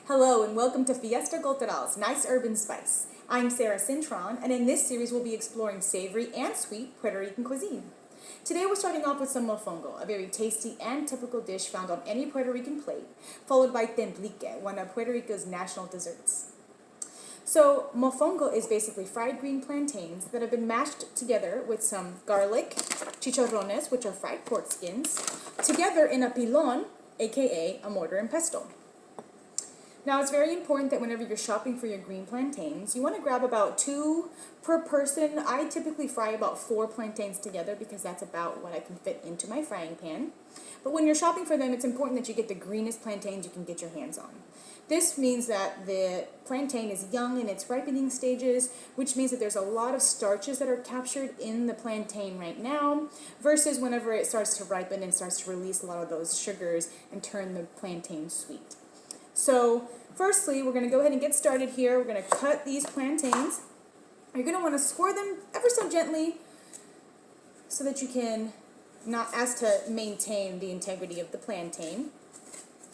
Hello and welcome to Fiesta Cultural's Nice Urban Spice. I'm Sara Cintron, and in this series we'll be exploring savory and sweet Puerto Rican cuisine. Today we're starting off with some mofongo, a very tasty and typical dish found on any Puerto Rican plate, followed by tembleque, one of Puerto Rico's national desserts. So mofongo is basically fried green plantains that have been mashed together with some garlic, chicharrones, which are fried pork skins, together in a pilon, aka a mortar and pestle. Now, it's very important that whenever you're shopping for your green plantains, you want to grab about 2 per person. I typically fry about 4 plantains together because that's about what I can fit into my frying pan. But when you're shopping for them, it's important that you get the greenest plantains you can get your hands on. This means that the plantain is young in its ripening stages, which means that there's a lot of starches that are captured in the plantain right now, versus whenever it starts to ripen and starts to release a lot of those sugars and turn the plantain sweet. So firstly, we're going to go ahead and get started here. We're going to cut these plantains. You're going to want to score them ever so gently so that you can as to maintain the integrity of the plantain.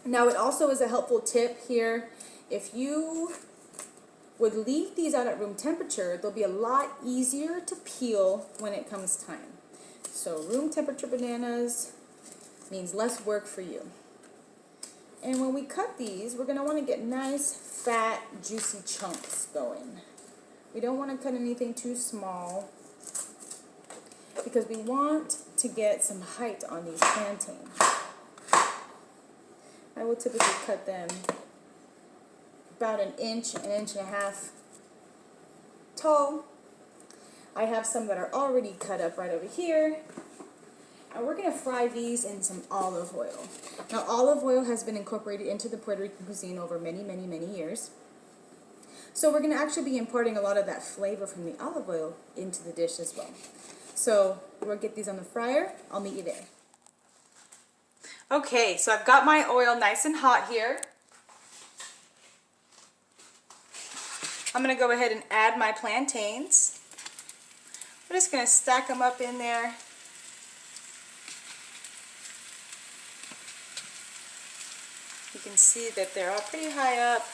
Now, it also is a helpful tip here. If you would leave these out at room temperature, they'll be a lot easier to peel when it comes time. So room temperature bananas means less work for you. And when we cut these, we're going to want to get nice, fat, juicy chunks going. We don't want to cut anything too small because we want to get some height on these plantains. I will typically cut them about an inch and a half tall. I have some that are already cut up right over here. And we're going to fry these in some olive oil. Now, olive oil has been incorporated into the Puerto Rican cuisine over many, many, many years. So we're going to actually be imparting a lot of that flavor from the olive oil into the dish as well. So we'll get these on the fryer. I'll meet you there. Okay, so I've got my oil nice and hot here. I'm going to go ahead and add my plantains. We're just going to stack them up in there. You can see that they're all pretty high up.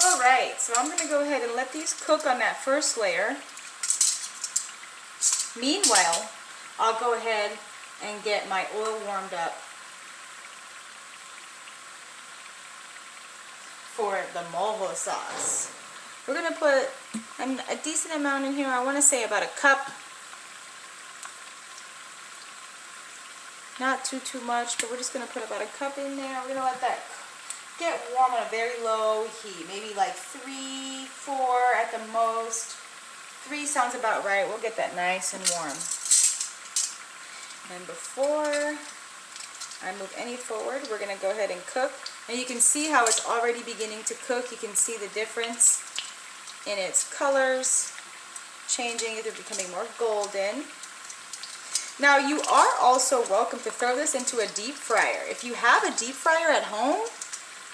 Alright, so I'm going to go ahead and let these cook on that first layer. Meanwhile, I'll go ahead and get my oil warmed up for the mojo sauce. We're going to put a decent amount in here. I want to say about a cup. Not too much, but we're just going to put about a cup in there. We're going to let that get warm on a very low heat, maybe like 3, 4 at the most. 3 sounds about right. We'll get that nice and warm. And before I move any forward, we're going to go ahead and cook. And you can see how it's already beginning to cook. You can see the difference in its colors changing. They're becoming more golden. Now, you are also welcome to throw this into a deep fryer. If you have a deep fryer at home,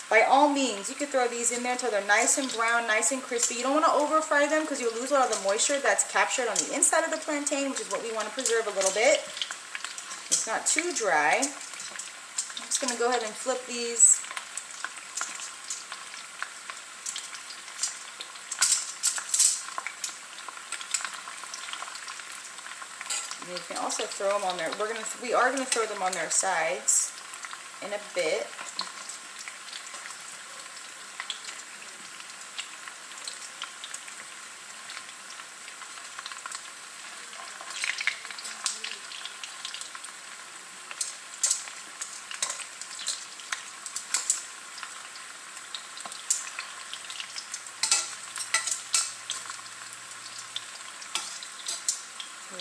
by all means, you could throw these in there until they're nice and brown, nice and crispy. You don't want to over fry them because you'll lose a lot of the moisture that's captured on the inside of the plantain, which is what we want to preserve a little bit. It's not too dry. I'm just going to go ahead and flip these. And you can also throw them on there. We are going to throw them on their sides in a bit.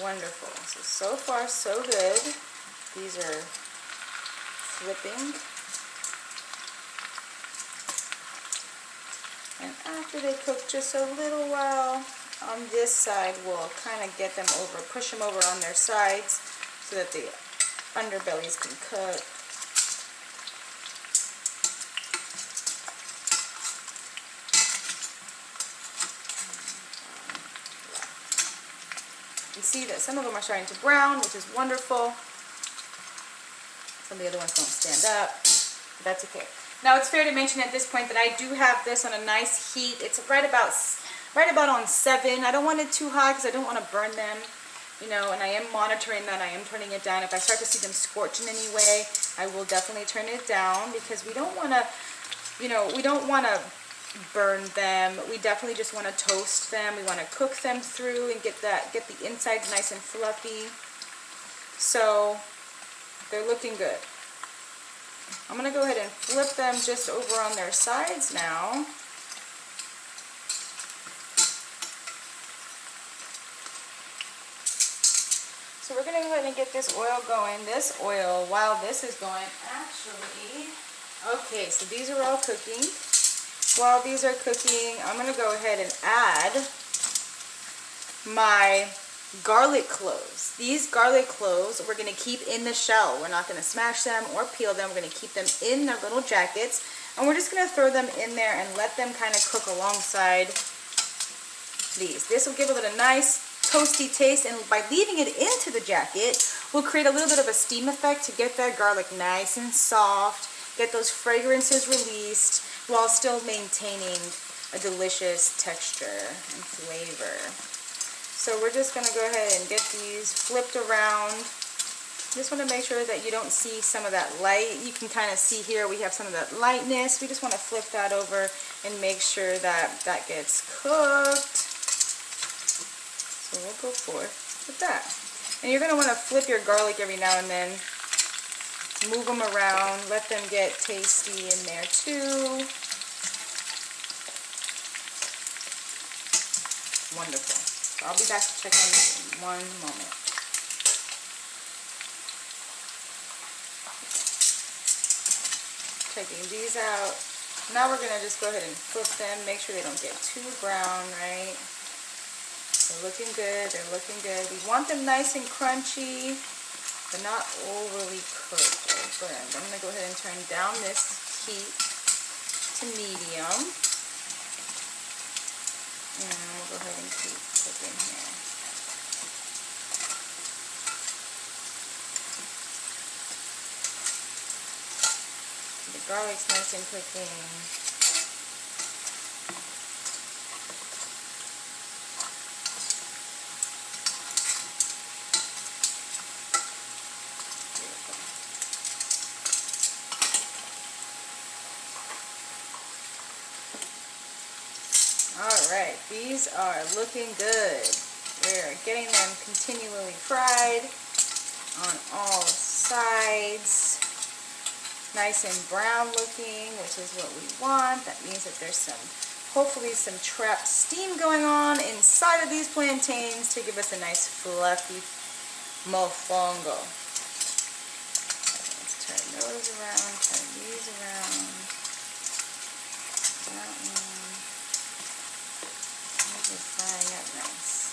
Wonderful. So far so good. These are flipping. after they cook just a little while on this side, we'll kind of get them over, push them over on their sides so that the underbellies can cook. You see that some of them are starting to brown, which is wonderful. Some of the other ones don't stand up, but that's okay. Now it's fair to mention at this point that I do have this on a nice heat. It's right about on 7. I don't want it too high because I don't want to burn them, you know, and I am monitoring that. I am turning it down. If I start to see them scorch in any way, I will definitely turn it down because we don't want to, you know, we don't want to burn them. We definitely just want to toast them. We want to cook them through and get the insides nice and fluffy. So they're looking good. I'm going to go ahead and flip them just over on their sides now. So we're going to go ahead and get this oil going. This oil, while this is going, actually, okay, so these are all cooking. While these are cooking, I'm going to go ahead and add my garlic cloves. These garlic cloves we're going to keep in the shell. We're not going to smash them or peel them. We're going to keep them in their little jackets, and we're just going to throw them in there and let them kind of cook alongside these. This will give it a nice toasty taste, and by leaving it into the jacket, we'll create a little bit of a steam effect to get that garlic nice and soft, get those fragrances released while still maintaining a delicious texture and flavor. So we're just going to go ahead and get these flipped around. Just want to make sure that you don't see some of that light. You can kind of see here we have some of that lightness. We just want to flip that over and make sure that that gets cooked. So we'll go forth with that. And you're going to want to flip your garlic every now and then. Move them around. Let them get tasty in there too. Wonderful. So I'll be back to check on this in one moment. Checking these out. Now we're going to just go ahead and flip them. Make sure they don't get too brown, right? They're looking good. They're looking good. We want them nice and crunchy, but not overly cooked or burned. I'm going to go ahead and turn down this heat to medium. And we'll go ahead and keep cooking here. The garlic's nice and cooking. Alright, these are looking good. We're getting them continually fried on all sides. Nice and brown looking, which is what we want. That means that there's hopefully some trapped steam going on inside of these plantains to give us a nice fluffy mofongo. Let's turn those around, turn these around. That one. These are frying up nice.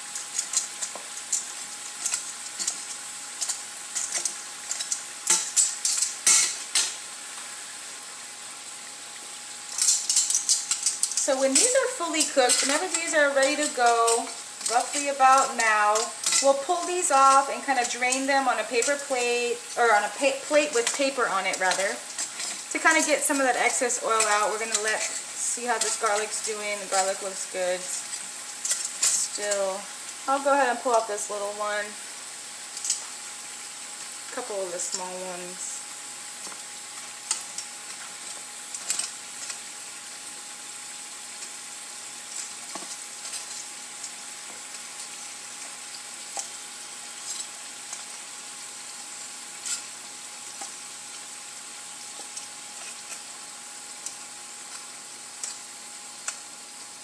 So when these are fully cooked, whenever these are ready to go, roughly about now, we'll pull these off and kind of drain them on a paper plate, or on a plate with paper on it rather, to kind of get some of that excess oil out. We're going to see how this garlic's doing. The garlic looks good. Still, I'll go ahead and pull out this little one, a couple of the small ones.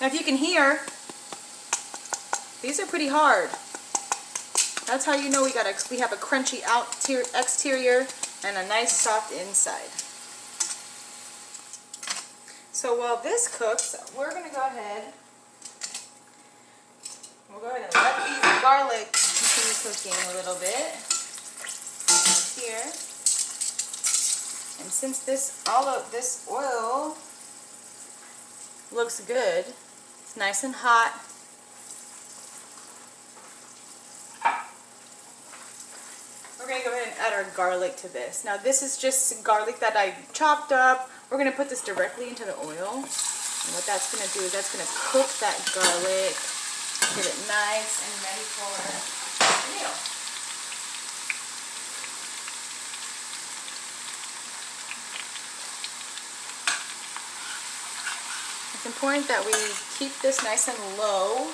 Now if you can hear, these are pretty hard. That's how you know we have a crunchy exterior and a nice soft inside. So while this cooks, we're going to go ahead. We'll go ahead and let these garlic continue cooking a little bit here. And since all of this oil looks good, it's nice and hot. We're going to go ahead and add our garlic to this. Now this is just garlic that I chopped up. We're going to put this directly into the oil. And what that's going to do is that's going to cook that garlic, get it nice and ready for the meal. It's important that we keep this nice and low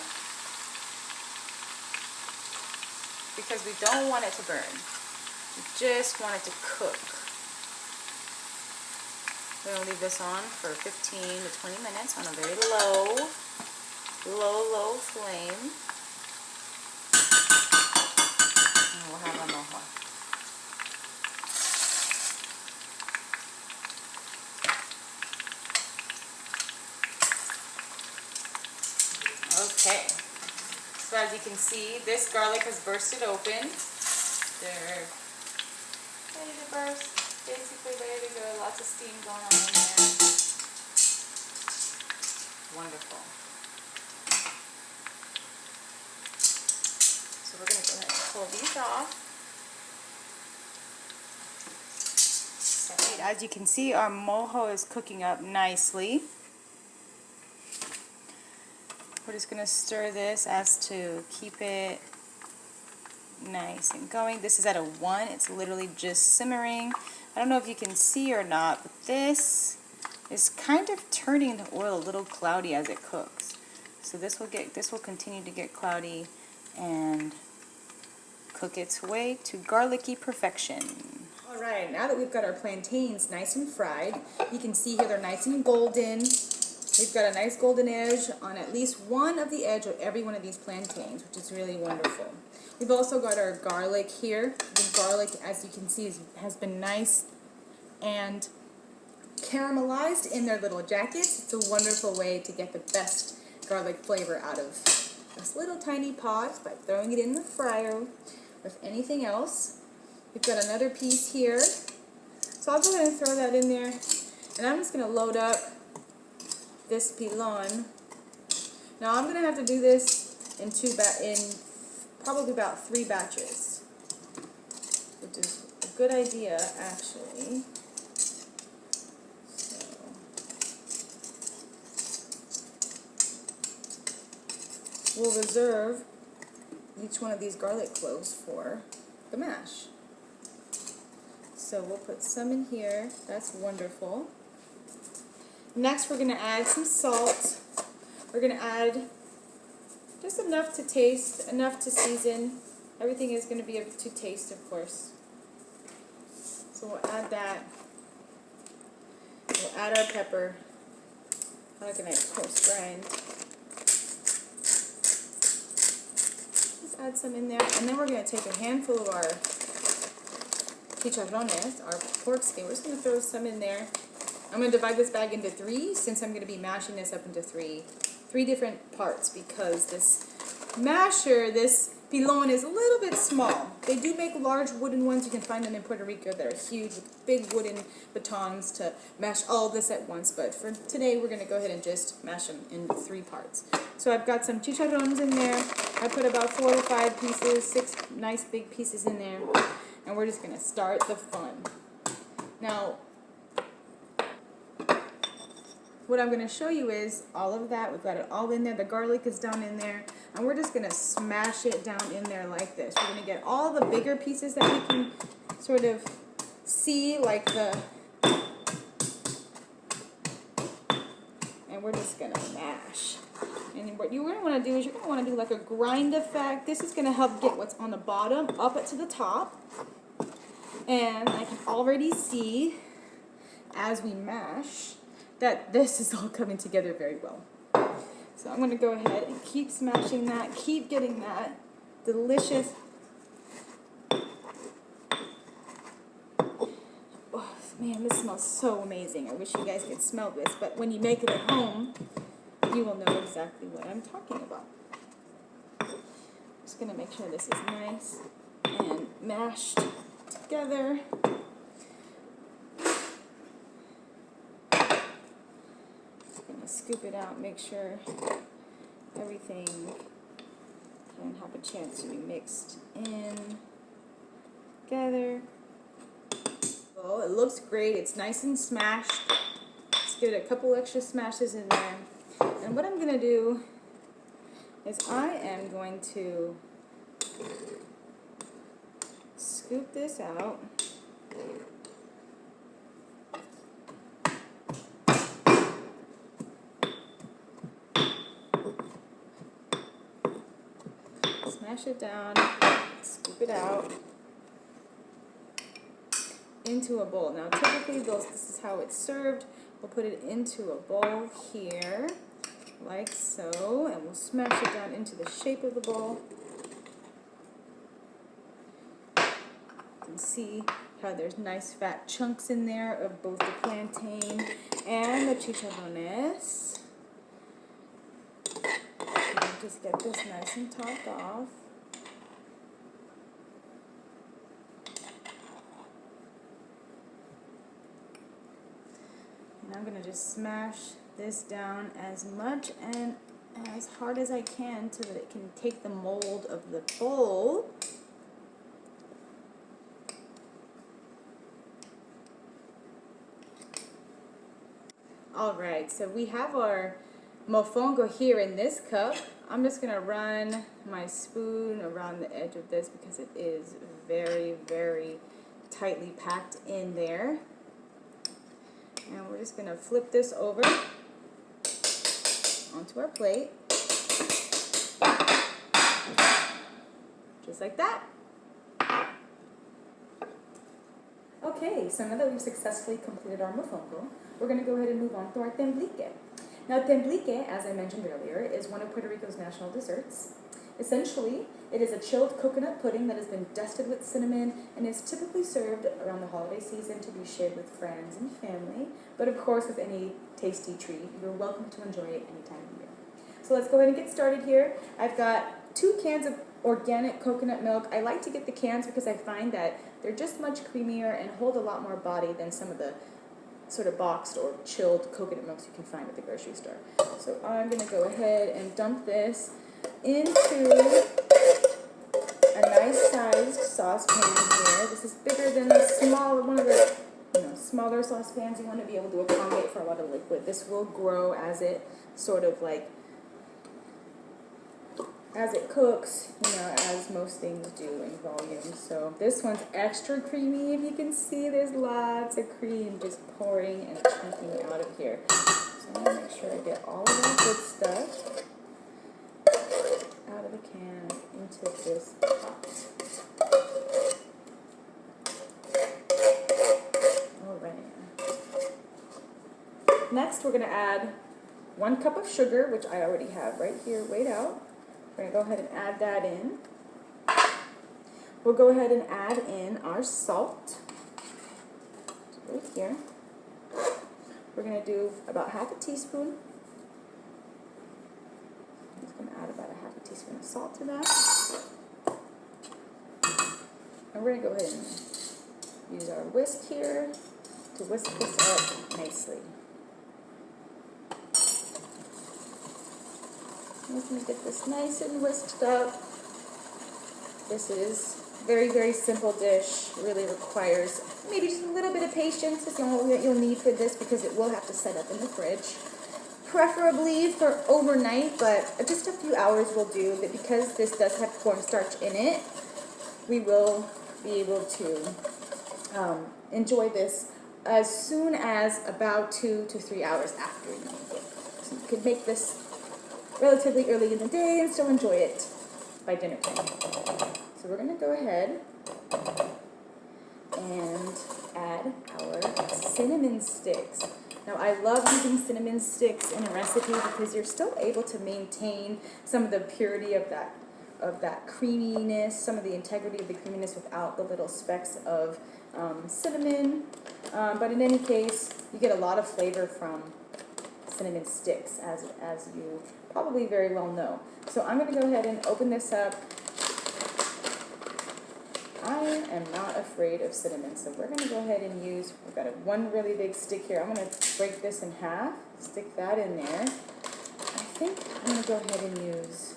because we don't want it to burn. We just want it to cook. We're going to leave this on for 15 to 20 minutes on a very low flame. And we'll have our mojo. Okay. So as you can see, this garlic has bursted open. They're ready to burst. Basically ready to go. Lots of steam going on in there. Wonderful. So we're going to go ahead and pull these off. So, as you can see, our mojo is cooking up nicely. We're just going to stir this as to keep it nice and going. This is at a 1. It's literally just simmering. I don't know if you can see or not, but this is kind of turning the oil a little cloudy as it cooks. So this will continue to get cloudy and cook its way to garlicky perfection. All right, now that we've got our plantains nice and fried, you can see here they're nice and golden. We've got a nice golden edge on at least one of the edge of every one of these plantains, which is really wonderful. We've also got our garlic here. The garlic, as you can see, has been nice and caramelized in their little jackets. It's a wonderful way to get the best garlic flavor out of this little tiny pot by throwing it in the fryer with anything else. We've got another piece here. So I'll go ahead and throw that in there. And I'm just going to load up this pilon. Now I'm going to have to do this in probably about 3 batches, which is a good idea actually. So we'll reserve each one of these garlic cloves for the mash. So we'll put some in here. That's wonderful. Next, we're going to add some salt. We're going to add just enough to taste, enough to season. Everything is going to be to taste, of course. So we'll add that. We'll add our pepper. I'm not going to coarse grind. Just add some in there. And then we're going to take a handful of our chicharrones, our pork skin. We're just going to throw some in there. I'm going to divide this bag into 3 since I'm going to be mashing this up into three different parts because this masher, this pilon, is a little bit small. They do make large wooden ones. You can find them in Puerto Rico that are huge with big wooden batons to mash all of this at once. But for today, we're going to go ahead and just mash them into 3 parts. So I've got some chicharrones in there. I put about 4 to 5 pieces, 6 nice big pieces in there. And we're just going to start the fun. Now, what I'm going to show you is all of that. We've got it all in there. The garlic is down in there. And we're just going to smash it down in there like this. We're going to get all the bigger pieces that we can sort of see, like and we're just going to mash. And what you're going to want to do is you're going to want to do like a grind effect. This is going to help get what's on the bottom up to the top. And I can already see as we mash that this is all coming together very well. So I'm going to go ahead and keep smashing that, keep getting that delicious Man, this smells so amazing. I wish you guys could smell this, but when you make it at home, you will know exactly what I'm talking about. Just gonna make sure this is nice and mashed together. Just gonna scoop it out, make sure everything can have a chance to be mixed in together. Well, it looks great. It's nice and smashed. Let's get a couple extra smashes in there. And what I'm going to do is I am going to scoop this out. Smash it down, scoop it out into a bowl. Now typically this is how it's served. We'll put it into a bowl here, like so, and we'll smash it down into the shape of the bowl. You can see how there's nice fat chunks in there of both the plantain and the chicharrones. Just get this nice and topped off. And I'm going to just smash this down as much and as hard as I can so that it can take the mold of the bowl. Alright, so we have our mofongo here in this cup. I'm just going to run my spoon around the edge of this because it is very, very tightly packed in there. And we're just going to flip this over onto our plate. Just like that. Okay, so now that we've successfully completed our mofongo, we're going to go ahead and move on to our tembleque. Now, tembleque, as I mentioned earlier, is one of Puerto Rico's national desserts. Essentially, it is a chilled coconut pudding that has been dusted with cinnamon and is typically served around the holiday season to be shared with friends and family. But of course, with any tasty treat, you're welcome to enjoy it any time of year. So let's go ahead and get started here. I've got 2 cans of organic coconut milk. I like to get the cans because I find that they're just much creamier and hold a lot more body than some of the sort of boxed or chilled coconut milks you can find at the grocery store. So I'm going to go ahead and dump this into a nice sized saucepan here. This is bigger than the one of the smaller saucepans. You want to be able to accommodate for a lot of liquid. This will grow as it sort of like as it cooks, as most things do in volume. So this one's extra creamy. If you can see, there's lots of cream just pouring and chunking out of here. So I'm going to make sure I get all of that good stuff out of the can into this pot. Alright. Next, we're going to add 1 cup of sugar, which I already have right here weighed out. We're going to go ahead and add that in. We'll go ahead and add in our salt. Right here. We're going to do about half a teaspoon. I'm just going to add about a half a teaspoon of salt to that. And we're going to go ahead and use our whisk here to whisk this up nicely. I'm just going to get this nice and whisked up. This is a very, very simple dish. Really requires maybe just a little bit of patience. That's all that you'll need for this because it will have to set up in the fridge. Preferably for overnight, but just a few hours will do. But because this does have cornstarch in it, we will be able to enjoy this as soon as about 2 to 3 hours after you make it. So you could make this relatively early in the day and still enjoy it by dinner time. So we're going to go ahead and add our cinnamon sticks. Now I love using cinnamon sticks in a recipe because you're still able to maintain some of the purity of that creaminess, some of the integrity of the creaminess without the little specks of cinnamon, but in any case, you get a lot of flavor from cinnamon sticks, as you probably very well know. So I'm going to go ahead and open this up. I am not afraid of cinnamon, so we're going to go ahead and use, we've got one really big stick here. I'm going to break this in half, stick that in there. I think I'm going to go ahead and use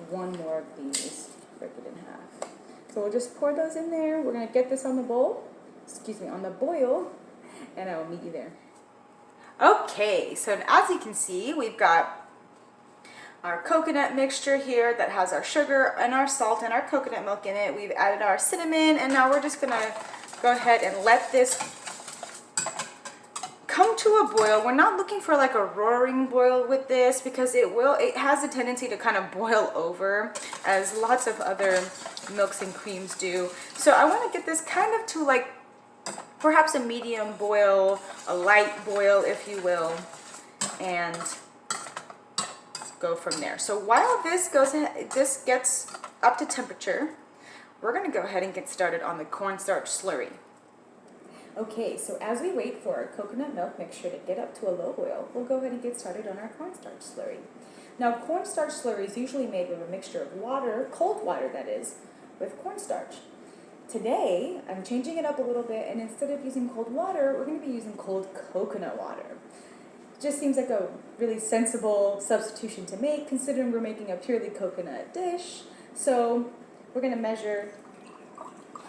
one more of these, break it in half. So we'll just pour those in there. We're going to get this on the boil, and I will meet you there. Okay, so as you can see, we've got our coconut mixture here that has our sugar and our salt and our coconut milk in it. We've added our cinnamon, and now we're just gonna go ahead and let this come to a boil. We're not looking for like a roaring boil with this, because it has a tendency to kind of boil over, as lots of other milks and creams do. So I want to get this kind of to like perhaps a medium boil, a light boil if you will, and go from there. So while this gets up to temperature, we're going to go ahead and get started on the cornstarch slurry. Okay, so as we wait for our coconut milk mixture to get up to a low boil, we'll go ahead and get started on our cornstarch slurry. Now, cornstarch slurry is usually made with a mixture of water, cold water that is, with cornstarch. Today, I'm changing it up a little bit, and instead of using cold water, we're going to be using cold coconut water. Just seems like a really sensible substitution to make, considering we're making a purely coconut dish. So we're going to measure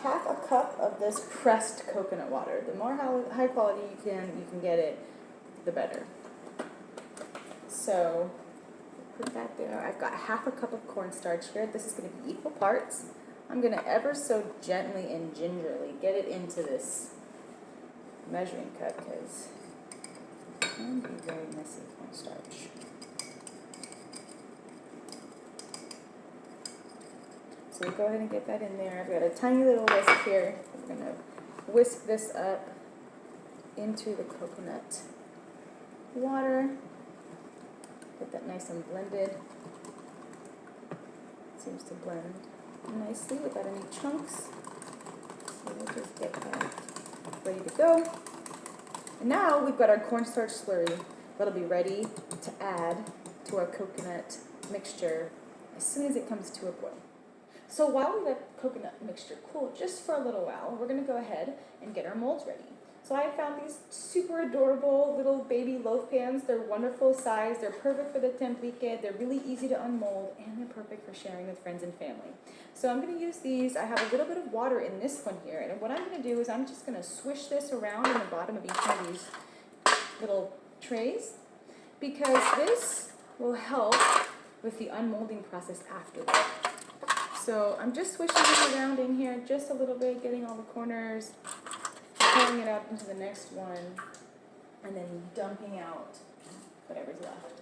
half a cup of this pressed coconut water. The more high quality you can get it, the better. So put that there. I've got half a cup of cornstarch here. This is going to be equal parts. I'm going to ever so gently and gingerly get it into this measuring cup, because it can be very messy cornstarch. So go ahead and get that in there. I've got a tiny little whisk here. I'm going to whisk this up into the coconut water. Get that nice and blended. It seems to blend nicely without any chunks. So we'll just get that ready to go. And now we've got our cornstarch slurry that'll be ready to add to our coconut mixture as soon as it comes to a boil. So while we let the coconut mixture cool just for a little while, we're going to go ahead and get our molds ready. So I found these super adorable little baby loaf pans. They're wonderful size. They're perfect for the tembleque. They're really easy to unmold, and they're perfect for sharing with friends and family. So I'm going to use these. I have a little bit of water in this one here, and what I'm going to do is I'm just going to swish this around in the bottom of each one of these little trays, because this will help with the unmolding process afterward. So I'm just swishing it around in here just a little bit, getting all the corners, pouring it up into the next one, and then dumping out whatever's left.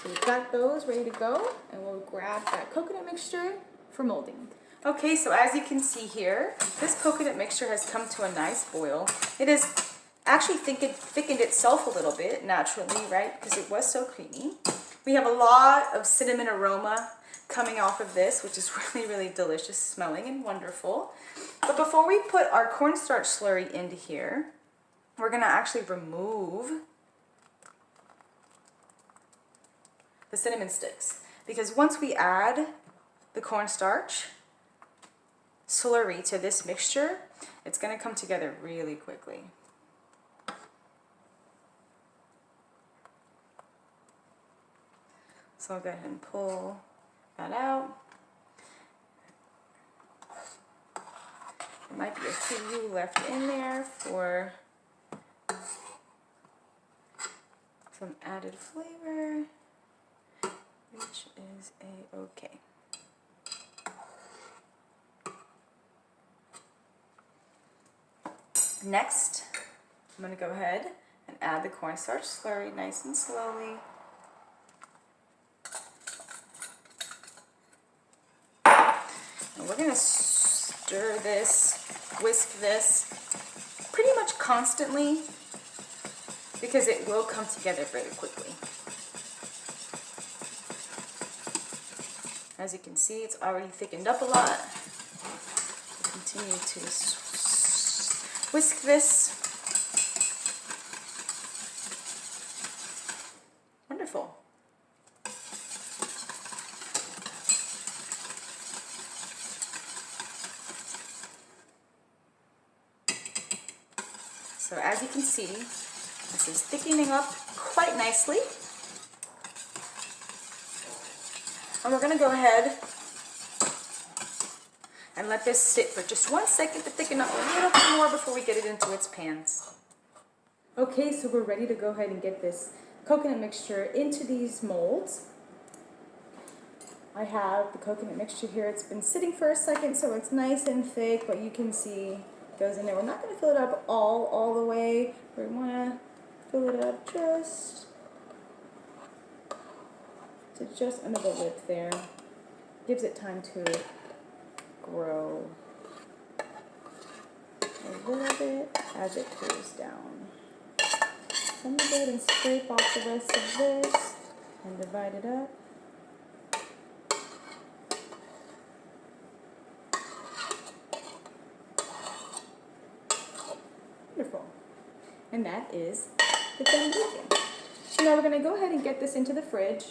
So we've got those ready to go, and we'll grab that coconut mixture for molding. Okay, so as you can see here, this coconut mixture has come to a nice boil. It has actually thickened itself a little bit naturally, right? Because it was so creamy. We have a lot of cinnamon aroma coming off of this, which is really, really delicious smelling and wonderful. But before we put our cornstarch slurry into here, we're going to actually remove the cinnamon sticks, because once we add the cornstarch slurry to this mixture, it's going to come together really quickly. So I'll go ahead and pull that out. There might be a few left in there for some added flavor, which is a-okay. Next, I'm going to go ahead and add the cornstarch slurry nice and slowly. And we're going to stir this, whisk this pretty much constantly, because it will come together very quickly. As you can see, it's already thickened up a lot. Continue to whisk this. Wonderful. So as you can see, this is thickening up quite nicely. And we're going to go ahead and let this sit for just 1 second to thicken up a little bit more before we get it into its pans. Okay, so we're ready to go ahead and get this coconut mixture into these molds. I have the coconut mixture here. It's been sitting for a second, so it's nice and thick, but you can see it goes in there. We're not going to fill it up all the way. We want to fill it up just under the lip there. Gives it time to grow a little bit as it cools down. So I'm going to go ahead and scrape off the rest of this and divide it up. Wonderful. And that is the tembleque. So now we're going to go ahead and get this into the fridge.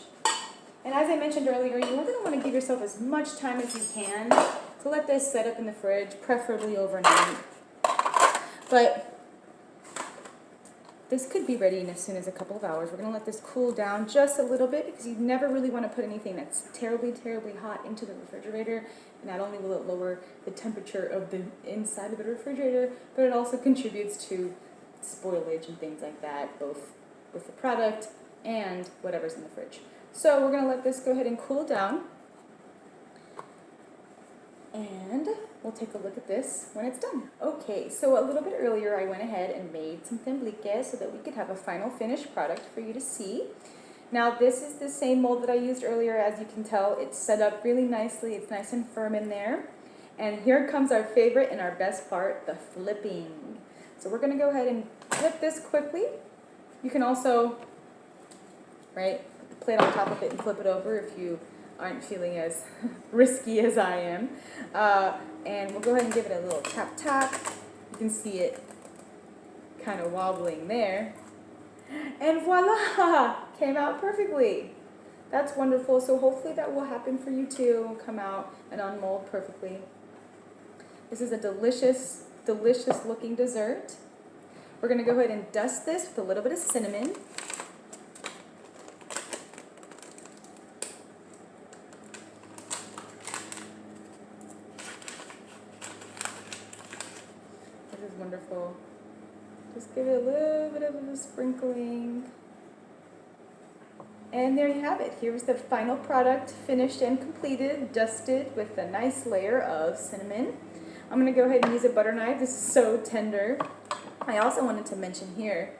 And as I mentioned earlier, you're going to want to give yourself as much time as you can to let this set up in the fridge, preferably overnight. But this could be ready in as soon as a couple of hours. We're going to let this cool down just a little bit because you never really want to put anything that's terribly hot into the refrigerator. And not only will it lower the temperature of the inside of the refrigerator, but it also contributes to spoilage and things like that, both with the product and whatever's in the fridge. So we're going to let this go ahead and cool down. And we'll take a look at this when it's done. Okay, so a little bit earlier I went ahead and made some tembleque so that we could have a final finished product for you to see. Now this is the same mold that I used earlier. As you can tell, it's set up really nicely. It's nice and firm in there. And here comes our favorite and our best part, the flipping. So we're going to go ahead and flip this quickly. You can also, put the plate on top of it and flip it over if you aren't feeling as risky as I am. And we'll go ahead and give it a little tap. You can see it kind of wobbling there. And voila! Came out perfectly. That's wonderful. So hopefully that will happen for you too. Come out and unmold perfectly. This is a delicious looking dessert. We're going to go ahead and dust this with a little bit of cinnamon. This is wonderful. Just give it a little bit of a sprinkling. And there you have it. Here's the final product, finished and completed, dusted with a nice layer of cinnamon. I'm going to go ahead and use a butter knife. This is so tender. I also wanted to mention here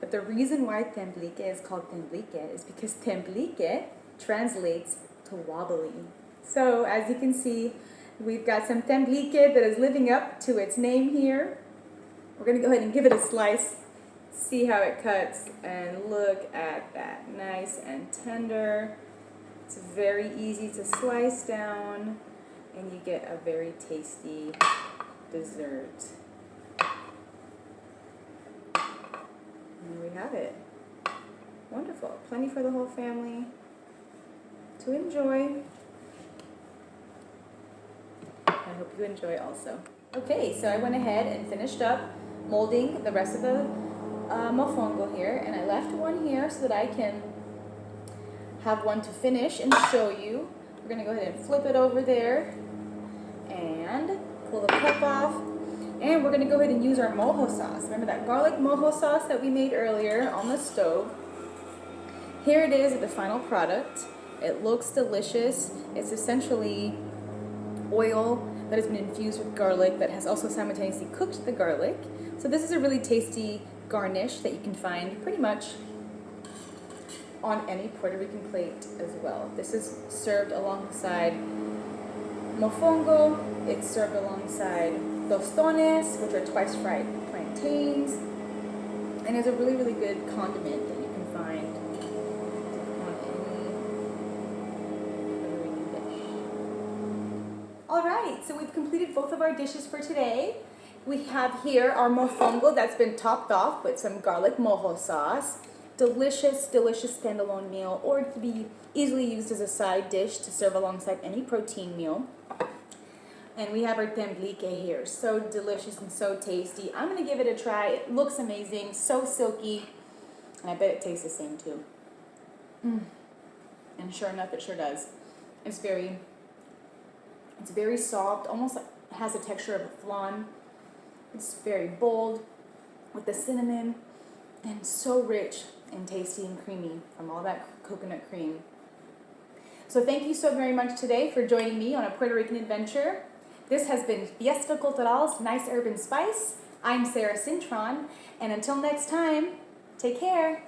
that the reason why tembleque is called tembleque is because tembleque translates to wobbly. So as you can see, we've got some tembleque that is living up to its name here. We're going to go ahead and give it a slice, see how it cuts, and look at that, nice and tender. It's very easy to slice down, and you get a very tasty dessert. And there we have it. Wonderful. Plenty for the whole family to enjoy. I hope you enjoy also. Okay, so I went ahead and finished up molding the rest of the mofongo here, and I left one here so that I can have one to finish and show you. We're going to go ahead and flip it over there and pull the cup off. And we're going to go ahead and use our mojo sauce. Remember that garlic mojo sauce that we made earlier on the stove? Here it is, the final product. It looks delicious. It's essentially oil that has been infused with garlic that has also simultaneously cooked the garlic. So this is a really tasty garnish that you can find pretty much on any Puerto Rican plate as well. This is served alongside mofongo. It's served alongside tostones, which are twice fried plantains, and is a really good condiment that you can find on any Puerto Rican dish. Alright, so we've completed both of our dishes for today. We have here our mofongo that's been topped off with some garlic mojo sauce. Delicious, delicious standalone meal, or it could be easily used as a side dish to serve alongside any protein meal. And we have our tembleque here. So delicious and so tasty. I'm going to give it a try. It looks amazing, so silky, and I bet it tastes the same too. And sure enough, it sure does. It's very soft, almost has a texture of a flan. It's very bold with the cinnamon, and so rich and tasty and creamy from all that coconut cream. So thank you so very much today for joining me on a Puerto Rican adventure. This has been Fiesta Cultural's Nice Urban Spice. I'm Sara Cintron, and until next time, take care.